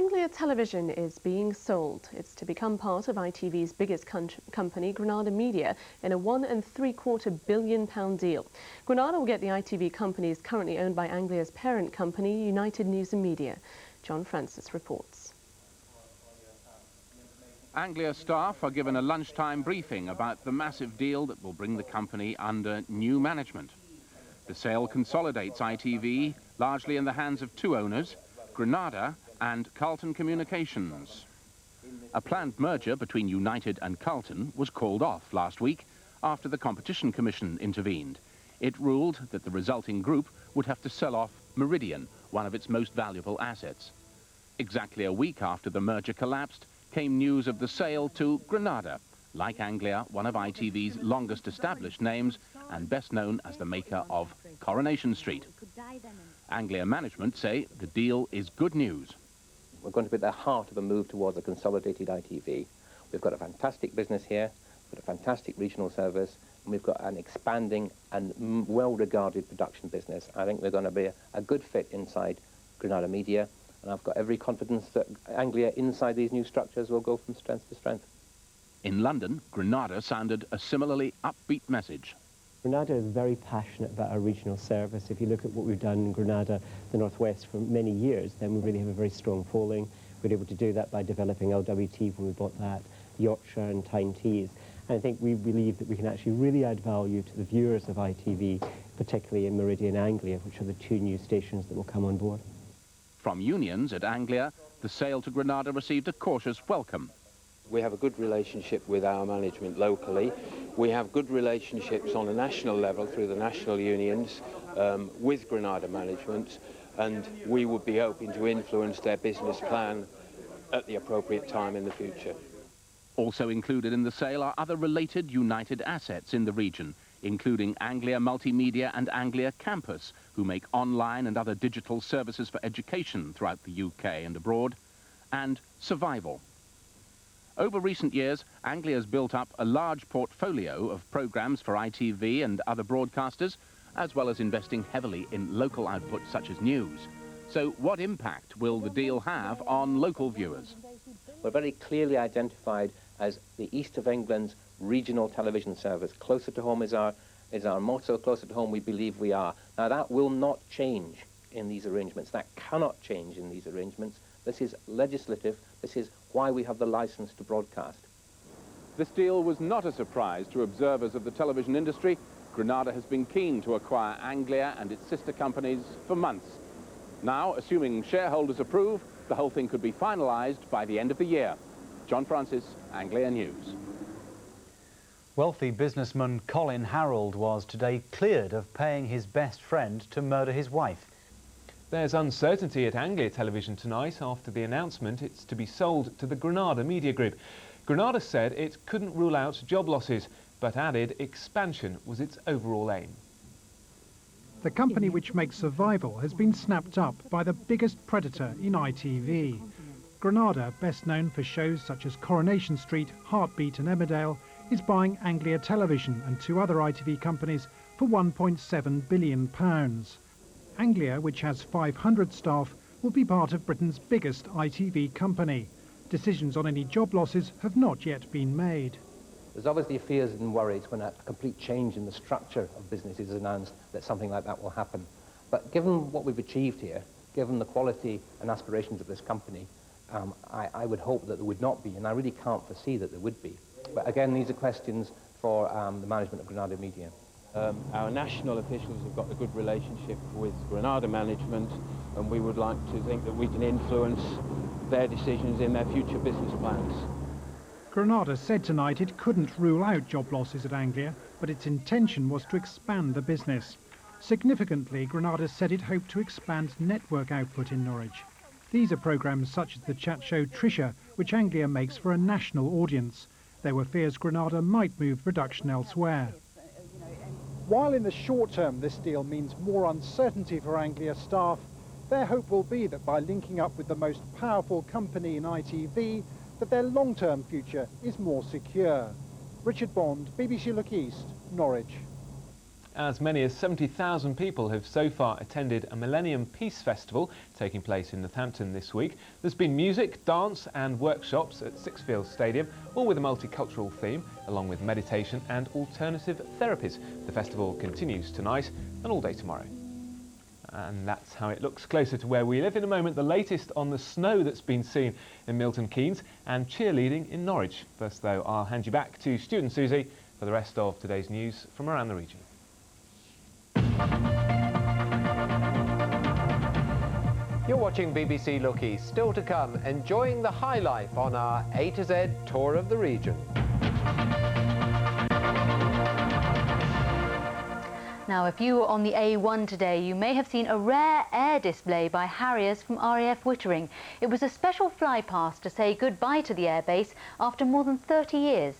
Anglia Television is being sold. It's to become part of ITV's biggest company, Granada Media, in a £1.75 billion deal. Granada will get the ITV companies currently owned by Anglia's parent company, United News and Media. John Francis reports. Anglia staff are given a lunchtime briefing about the massive deal that will bring the company under new management. The sale consolidates ITV largely in the hands of two owners, Granada and Carlton Communications. A planned merger between United and Carlton was called off last week after the Competition Commission intervened. It ruled that the resulting group would have to sell off Meridian, one of its most valuable assets. Exactly a week after the merger collapsed came news of the sale to Granada, like Anglia, one of ITV's longest established names and best known as the maker of Coronation Street. Anglia management say the deal is good news. We're going to be at the heart of a move towards a consolidated ITV. We've got a fantastic business here, we've got a fantastic regional service, and we've got an expanding and well-regarded production business. I think we're going to be a good fit inside Granada Media, and I've got every confidence that Anglia inside these new structures will go from strength to strength. In London, Granada sounded a similarly upbeat message. Granada is very passionate about our regional service. If you look at what we've done in Granada, the Northwest, for many years, then we really have a very strong following. We were able to do that by developing LWT when we bought that, Yorkshire and Tyne Tees. And I think we believe that we can actually really add value to the viewers of ITV, particularly in Meridian and Anglia, which are the two new stations that will come on board. From unions at Anglia, the sale to Granada received a cautious welcome. We have a good relationship with our management locally. We have good relationships on a national level through the national unions with Granada management, and we would be hoping to influence their business plan at the appropriate time in the future. Also included in the sale are other related United assets in the region, including Anglia Multimedia and Anglia Campus, who make online and other digital services for education throughout the UK and abroad, and Survival. Over recent years, Anglia has built up a large portfolio of programmes for ITV and other broadcasters, as well as investing heavily in local output such as news. So what impact will the deal have on local viewers? We're very clearly identified as the East of England's regional television service. Closer to home is our motto. Closer to home we believe we are. Now that will not change in these arrangements. That cannot change in these arrangements. This is legislative. This is why we have the licence to broadcast. This deal was not a surprise to observers of the television industry. Granada has been keen to acquire Anglia and its sister companies for months. Now, assuming shareholders approve, the whole thing could be finalised by the end of the year. John Francis, Anglia News. Wealthy businessman Colin Harold was today cleared of paying his best friend to murder his wife. There's uncertainty at Anglia Television tonight after the announcement it's to be sold to the Granada Media Group. Granada said it couldn't rule out job losses, but added expansion was its overall aim. The company which makes Survival has been snapped up by the biggest predator in ITV. Granada, best known for shows such as Coronation Street, Heartbeat and Emmerdale, is buying Anglia Television and two other ITV companies for £1.7 billion. Anglia, which has 500 staff, will be part of Britain's biggest ITV company. Decisions on any job losses have not yet been made. There's obviously fears and worries when a complete change in the structure of business is announced that something like that will happen. But given what we've achieved here, given the quality and aspirations of this company, I would hope that there would not be, and I really can't foresee that there would be. But again, these are questions for the management of Granada Media. Our national officials have got a good relationship with Granada management, and we would like to think that we can influence their decisions in their future business plans. Granada said tonight it couldn't rule out job losses at Anglia, but its intention was to expand the business. Significantly, Granada said it hoped to expand network output in Norwich. These are programmes such as the chat show Trisha, which Anglia makes for a national audience. There were fears Granada might move production elsewhere. While in the short term this deal means more uncertainty for Anglia staff, their hope will be that by linking up with the most powerful company in ITV, that their long-term future is more secure. Richard Bond, BBC Look East, Norwich. As many as 70,000 people have so far attended a Millennium Peace Festival taking place in Northampton this week. There's been music, dance and workshops at Sixfields Stadium, all with a multicultural theme, along with meditation and alternative therapies. The festival continues tonight and all day tomorrow. And that's how it looks closer to where we live. In a moment, the latest on the snow that's been seen in Milton Keynes and cheerleading in Norwich. First, though, I'll hand you back to Stu and Susie for the rest of today's news from around the region. You're watching BBC Look East. Still to come, enjoying the high life on our A to Z tour of the region. Now, if you were on the A1 today, you may have seen a rare air display by Harriers from RAF Wittering. It was a special flypast to say goodbye to the airbase after more than 30 years.